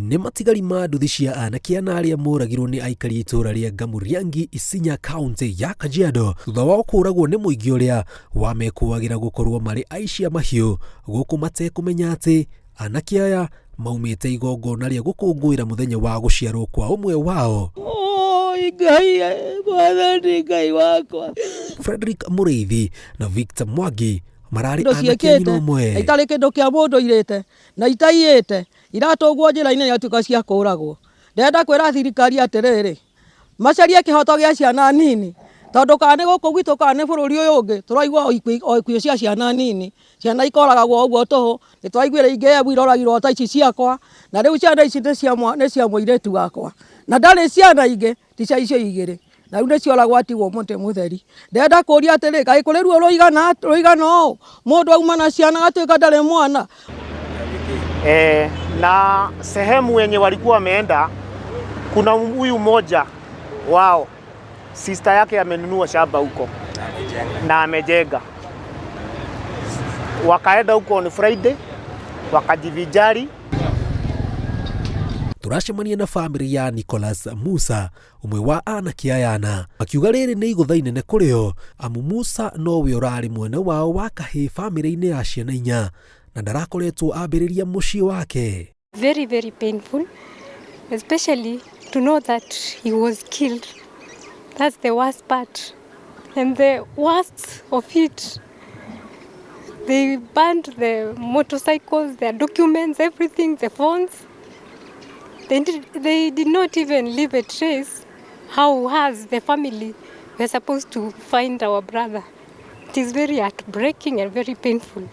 nĩ matigari ma nduthi cia anake arĩa moragirwo nĩ aikari itũra rĩa Gamuriangi Isinya County ya Kajiado thutha wa kũragwo nĩ mũingĩ ũrĩa wamekuagĩra gũkorwo marĩ aici a mahiũ gũkũ matekũmenya atĩ anake aya maumĩte igongona rĩa gũkũngũĩra mũthenya wa gũciarwo kwa ũmwe wao. Ngai wakwa. Frederick Mũrĩithi na Victor Mwangi mararĩ anake anyina ũmwe. Itarĩ kĩndũ kĩa mũndũ irĩte na itaiyĩte iratũgwo njĩra-inĩ yatuĩka cia kũragwo. Ndenda kwĩra thirikari atĩrĩrĩ macarie kĩhoto gĩa ciana nini tondũ kana gũkũ gwitũ kana bũrũri ũyũ ũngĩ tũraigua ikuũ cia ciana nini, ciana ikoragwo ũguo tũhũ, nĩtwaiguire ingĩ ebu iroragirwo ta ici ciakwa, na rĩu ciana ici nĩ cia mũirĩtu wakwa na ndarĩ ciana ingĩ ti cia icio igĩrĩ na rĩu nĩcioragwo atigwo mũtĩ mũtheri. Ndenda kũria atĩrĩ kaĩ kũrĩ ruo rũigana ũũ mũndũ auma na ciana gatuĩka ndarĩ mwana. Na sehemu yenye walikuwa wameenda kuna huyu mmoja wao sister yake amenunua shamba huko na amejenga, wakaenda huko on Friday wakajivijari. Turacemania na family ya Nicholas Musa umwe wa anake aya akiuga rĩrĩ nĩ igũtha inene kũrĩo amu Musa nowe ũrarĩ mwene wao wa kahĩ family-inĩ ya ciana inya na ndarakoretwo ambĩrĩria mũciĩ wake. Very, very painful, especially to know that he was killed. That's the worst part. And the worst of it, they burned the motorcycles, their documents, everything, the phones. They did not even leave a trace. How has the family were supposed to find our brother? It is very heartbreaking and very painful.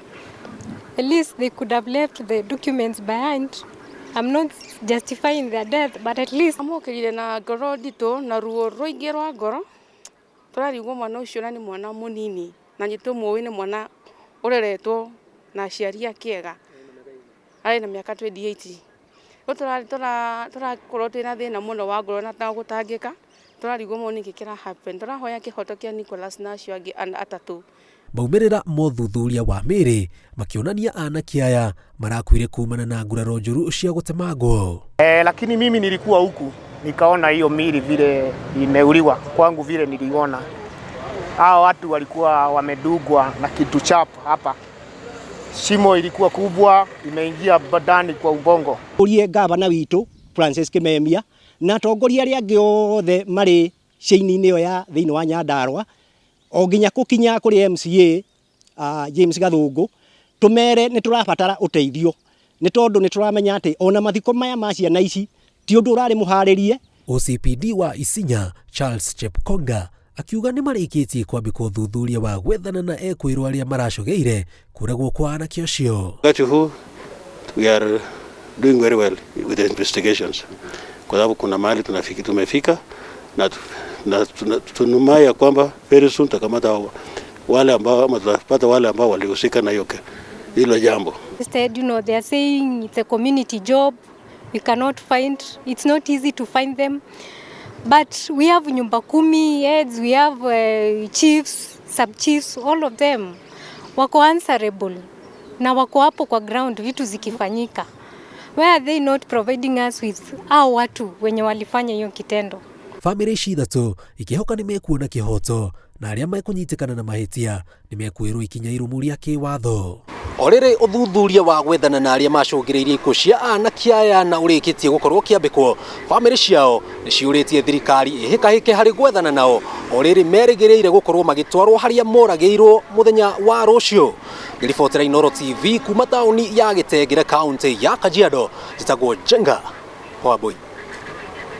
At least they could have left the documents behind. I'm not justifying their death, but at least amokirire na ngoro ndito na ruo rũingĩ rwa ngoro. Tũrarigwo mwana ũcio na nĩ mwana mũnini na nyitũmũĩ nĩ mwana ũreretwo na aciari akĩega arĩ na mĩaka 28. Tũrakorwo twĩna thĩna mũno wa ngoro na gũtangĩka. Tũrarigwo mũno nĩkĩ kĩra happen. Tũrahoya kĩhoto kĩa Nicholas na acio angĩ atatũ. Maumĩrĩra mothuthuria wa mĩrĩ makionania anake aya marakuire kumana na nguraro njũru cia gũtemangwo. Lakini mimi nilikuwa huku nikaona hiyo mili vile imeuliwa, kwangu vile niliona hao watu walikuwa wamedugwa na kitu chapa hapa. Shimo ilikuwa kubwa, imeingia badani kwa ubongo. Urie gavana witũ Francis Kimemia na atongoria arĩa angĩ othe marĩ ciini-inĩ ĩyo ya thĩinĩ wa Nyandarua o nginya gũkinya kũrĩ MCA James Gathũngũ tũmere nĩ tũrabatara ũteithio nĩ tondũ nĩ tũramenya atĩ ona mathiko maya ma ciana ici ti ũndũ ũrarĩ mũharĩrie. OCPD wa Isinya Charles Chepkonga akiuga nĩ marĩkĩtie kwambĩkwo ũthuthuria wa gwethana na ekwĩrwo arĩa maracogeire kũragwo kwa anake acio. We are doing very well with the investigations. Kwa sababu kuna mahali tumefika na tunumai ya kwamba very soon takamata wale ambao tutapata wale ambao walihusika na hilo jambo. Instead, they are saying it's a community job. We cannot find, it's not easy to find them. But we have nyumba kumi heads, we have chiefs, sub-chiefs, all of them wako answerable na wako hapo kwa ground vitu zikifanyika. Why are they not providing us with hao watu wenye walifanya hiyo kitendo? Family ici ithatũ ikihoka nĩ mekuona kĩhoto na arĩa mekũnyitikana na mahĩtia nĩ mekwĩrwo ikinya irumu rĩa kĩwatho. O rĩrĩ ũthuthuria wa gwethana na arĩa macũngĩrĩirie ikuũ cia anake aya na ũrĩkĩtie gũkorwo kĩambĩkwo, family ciao nĩ ciũrĩtie thirikari ĩhĩkahĩke harĩ gwethana nao o rĩrĩ merĩgĩrĩire gũkorwo magĩtwarwo harĩa moragĩirwo mũthenya wa rũciũ. Ngĩribotera Inooro TV kuma taũni ya Gĩtengere County ya Kajiado, njĩtagwo Jenga Wambui.